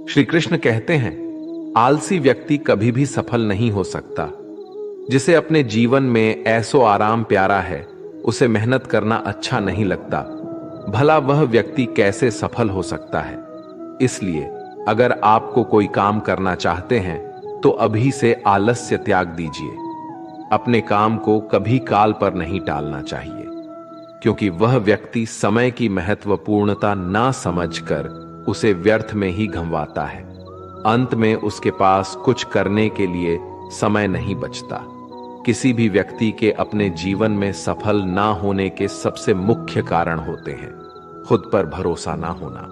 श्री कृष्ण कहते हैं, आलसी व्यक्ति कभी भी सफल नहीं हो सकता। जिसे अपने जीवन में ऐसो आराम प्यारा है, उसे मेहनत करना अच्छा नहीं लगता, भला वह व्यक्ति कैसे सफल हो सकता है। इसलिए अगर आपको कोई काम करना चाहते हैं तो अभी से आलस्य त्याग दीजिए। अपने काम को कभी काल पर नहीं टालना चाहिए, क्योंकि वह व्यक्ति समय की महत्वपूर्णता ना समझकर उसे व्यर्थ में ही गंवाता है। अंत में उसके पास कुछ करने के लिए समय नहीं बचता। किसी भी व्यक्ति के अपने जीवन में सफल ना होने के सबसे मुख्य कारण होते हैं खुद पर भरोसा ना होना।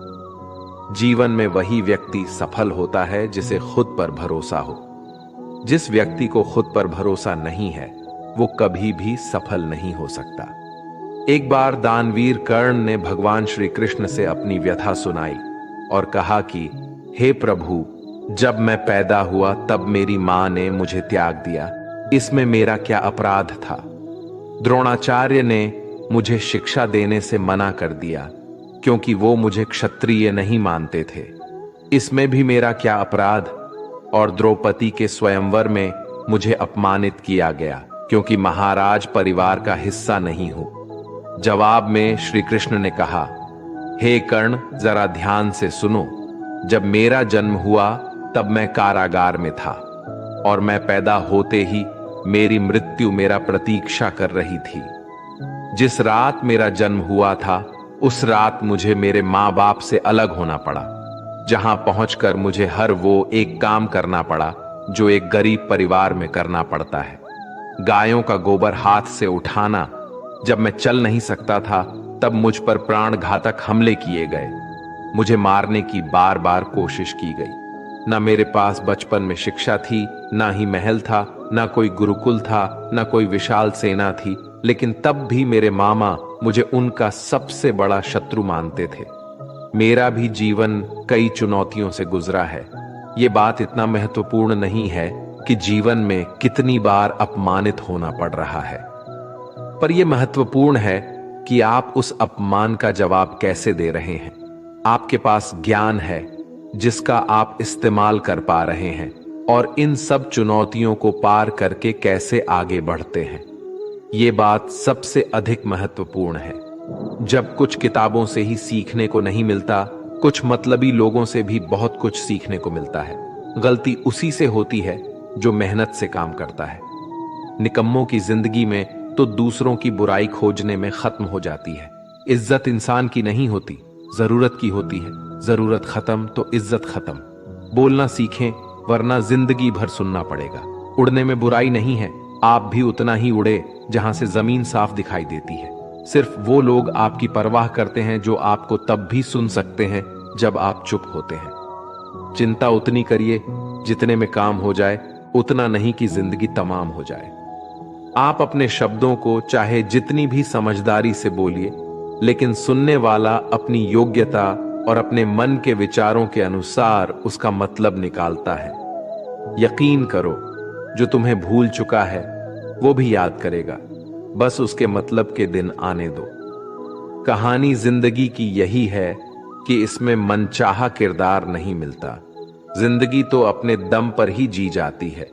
जीवन में वही व्यक्ति सफल होता है जिसे खुद पर भरोसा हो। जिस व्यक्ति को खुद पर भरोसा नहीं है, वो कभी भी सफल नहीं हो सकता। एक बार दानवीर कर्ण ने भगवान श्री कृष्ण से अपनी व्यथा सुनाई और कहा कि हे प्रभु, जब मैं पैदा हुआ तब मेरी मां ने मुझे त्याग दिया, इसमें मेरा क्या अपराध था। द्रोणाचार्य ने मुझे शिक्षा देने से मना कर दिया क्योंकि वो मुझे क्षत्रिय नहीं मानते थे, इसमें भी मेरा क्या अपराध। और द्रौपदी के स्वयंवर में मुझे अपमानित किया गया क्योंकि महाराज परिवार का हिस्सा नहीं हूं। जवाब में श्री कृष्ण ने कहा, हे कर्ण, जरा ध्यान से सुनो। जब मेरा जन्म हुआ तब मैं कारागार में था और मैं पैदा होते ही मेरी मृत्यु मेरा प्रतीक्षा कर रही थी। जिस रात मेरा जन्म हुआ था उस रात मुझे मेरे मां बाप से अलग होना पड़ा, जहां पहुंचकर मुझे हर वो एक काम करना पड़ा जो एक गरीब परिवार में करना पड़ता है। गायों का गोबर हाथ से उठाना। जब मैं चल नहीं सकता था तब मुझ पर प्राण घातक हमले किए गए। मुझे मारने की बार बार कोशिश की गई। ना मेरे पास बचपन में शिक्षा थी, ना ही महल था, ना कोई गुरुकुल था, ना कोई विशाल सेना थी, लेकिन तब भी मेरे मामा मुझे उनका सबसे बड़ा शत्रु मानते थे। मेरा भी जीवन कई चुनौतियों से गुजरा है। ये बात इतना महत्वपूर्ण नहीं है कि जीवन में कितनी बार अपमानित होना पड़ रहा है, पर यह महत्वपूर्ण है कि आप उस अपमान का जवाब कैसे दे रहे हैं। आपके पास ज्ञान है जिसका आप इस्तेमाल कर पा रहे हैं और इन सब चुनौतियों को पार करके कैसे आगे बढ़ते हैं। ये बात सबसे अधिक महत्वपूर्ण है। जब कुछ किताबों से ही सीखने को नहीं मिलता, कुछ मतलबी लोगों से भी बहुत कुछ सीखने को मिलता है। गलती उसी से होती है जो मेहनत से काम करता है। निकम्मों की जिंदगी में तो दूसरों की बुराई खोजने में खत्म हो जाती है। इज्जत इंसान की नहीं होती, जरूरत की होती है। जरूरत खत्म तो इज्जत खत्म। बोलना सीखें, वरना जिंदगी भर सुनना पड़ेगा। उड़ने में बुराई नहीं है, आप भी उतना ही उड़े जहां से जमीन साफ दिखाई देती है। सिर्फ वो लोग आपकी परवाह करते हैं जो आपको तब भी सुन सकते हैं जब आप चुप होते हैं। चिंता उतनी करिए जितने में काम हो जाए, उतना नहीं कि जिंदगी तमाम हो जाए। आप अपने शब्दों को चाहे जितनी भी समझदारी से बोलिए, लेकिन सुनने वाला अपनी योग्यता और अपने मन के विचारों के अनुसार उसका मतलब निकालता है। यकीन करो, जो तुम्हें भूल चुका है वो भी याद करेगा, बस उसके मतलब के दिन आने दो। कहानी जिंदगी की यही है कि इसमें मनचाहा किरदार नहीं मिलता। जिंदगी तो अपने दम पर ही जी जाती है।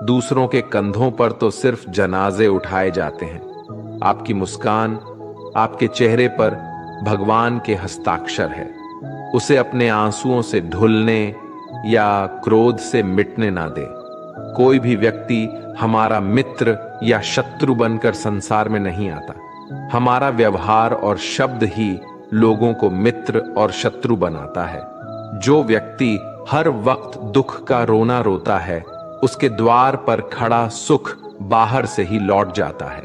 दूसरों के कंधों पर तो सिर्फ जनाजे उठाए जाते हैं। आपकी मुस्कान, आपके चेहरे पर भगवान के हस्ताक्षर है। उसे अपने आंसुओं से धुलने या क्रोध से मिटने ना दे। कोई भी व्यक्ति हमारा मित्र या शत्रु बनकर संसार में नहीं आता। हमारा व्यवहार और शब्द ही लोगों को मित्र और शत्रु बनाता है। जो व्यक्ति हर वक्त दुख का रोना रोता है, उसके द्वार पर खड़ा सुख बाहर से ही लौट जाता है।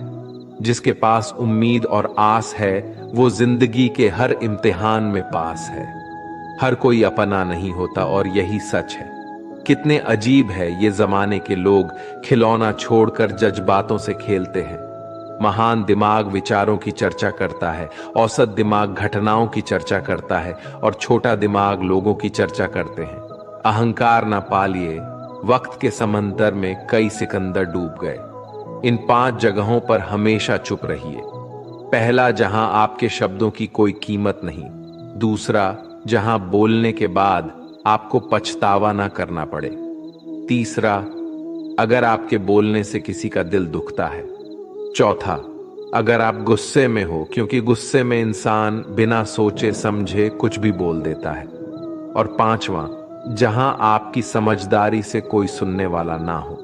जिसके पास उम्मीद और आस है, वो जिंदगी के हर इम्तिहान में पास है। हर कोई अपना नहीं होता और यही सच है। कितने अजीब है ये जमाने के लोग, खिलौना छोड़कर जज्बातों से खेलते हैं। महान दिमाग विचारों की चर्चा करता है, औसत दिमाग घटनाओं की चर्चा करता है और छोटा दिमाग लोगों की चर्चा करते हैं। अहंकार ना पालिए, वक्त के समंदर में कई सिकंदर डूब गए। इन 5 जगहों पर हमेशा चुप रहिए। पहला, जहां आपके शब्दों की कोई कीमत नहीं। दूसरा, जहां बोलने के बाद आपको पछतावा ना करना पड़े। तीसरा, अगर आपके बोलने से किसी का दिल दुखता है। चौथा, अगर आप गुस्से में हो, क्योंकि गुस्से में इंसान बिना सोचे समझे कुछ भी बोल देता है। और पांचवा, जहां आपकी समझदारी से कोई सुनने वाला ना हो।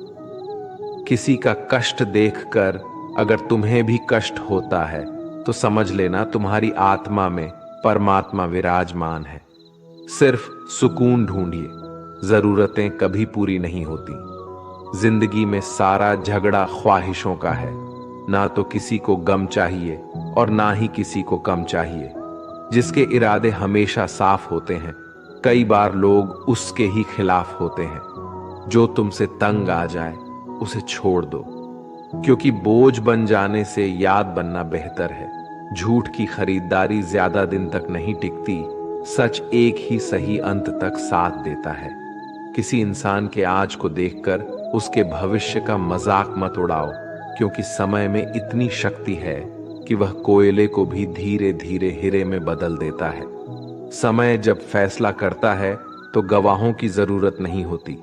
किसी का कष्ट देखकर अगर तुम्हें भी कष्ट होता है तो समझ लेना तुम्हारी आत्मा में परमात्मा विराजमान है। सिर्फ सुकून ढूंढिए, जरूरतें कभी पूरी नहीं होती। जिंदगी में सारा झगड़ा ख्वाहिशों का है। ना तो किसी को गम चाहिए और ना ही किसी को कम चाहिए। जिसके इरादे हमेशा साफ होते हैं, कई बार लोग उसके ही खिलाफ होते हैं। जो तुमसे तंग आ जाए उसे छोड़ दो, क्योंकि बोझ बन जाने से याद बनना बेहतर है। झूठ की खरीदारी ज्यादा दिन तक नहीं टिकती, सच एक ही सही अंत तक साथ देता है। किसी इंसान के आज को देखकर उसके भविष्य का मजाक मत उड़ाओ, क्योंकि समय में इतनी शक्ति है कि वह कोयले को भी धीरे धीरे हीरे में बदल देता है। समय जब फैसला करता है तो गवाहों की जरूरत नहीं होती।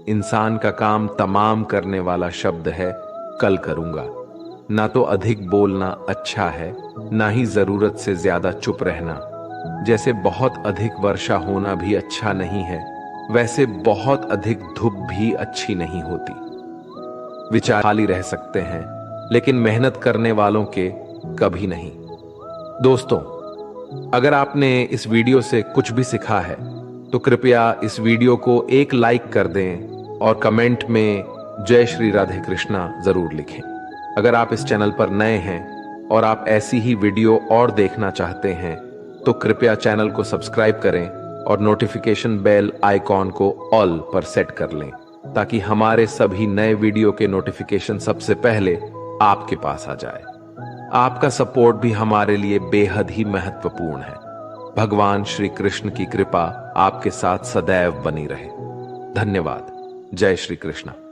इंसान का काम तमाम करने वाला शब्द है कल करूंगा। ना तो अधिक बोलना अच्छा है, ना ही जरूरत से ज्यादा चुप रहना। जैसे बहुत अधिक वर्षा होना भी अच्छा नहीं है, वैसे बहुत अधिक धूप भी अच्छी नहीं होती। विचार खाली रह सकते हैं, लेकिन मेहनत करने वालों के कभी नहीं। दोस्तों, अगर आपने इस वीडियो से कुछ भी सीखा है तो कृपया इस वीडियो को एक लाइक कर दें और कमेंट में जय श्री राधे कृष्णा जरूर लिखें। अगर आप इस चैनल पर नए हैं और आप ऐसी ही वीडियो और देखना चाहते हैं तो कृपया चैनल को सब्सक्राइब करें और नोटिफिकेशन बेल आइकॉन को ऑल पर सेट कर लें, ताकि हमारे सभी नए वीडियो के नोटिफिकेशन सबसे पहले आपके पास आ जाए। आपका सपोर्ट भी हमारे लिए बेहद ही महत्वपूर्ण है। भगवान श्री कृष्ण की कृपा आपके साथ सदैव बनी रहे। धन्यवाद। जय श्री कृष्ण।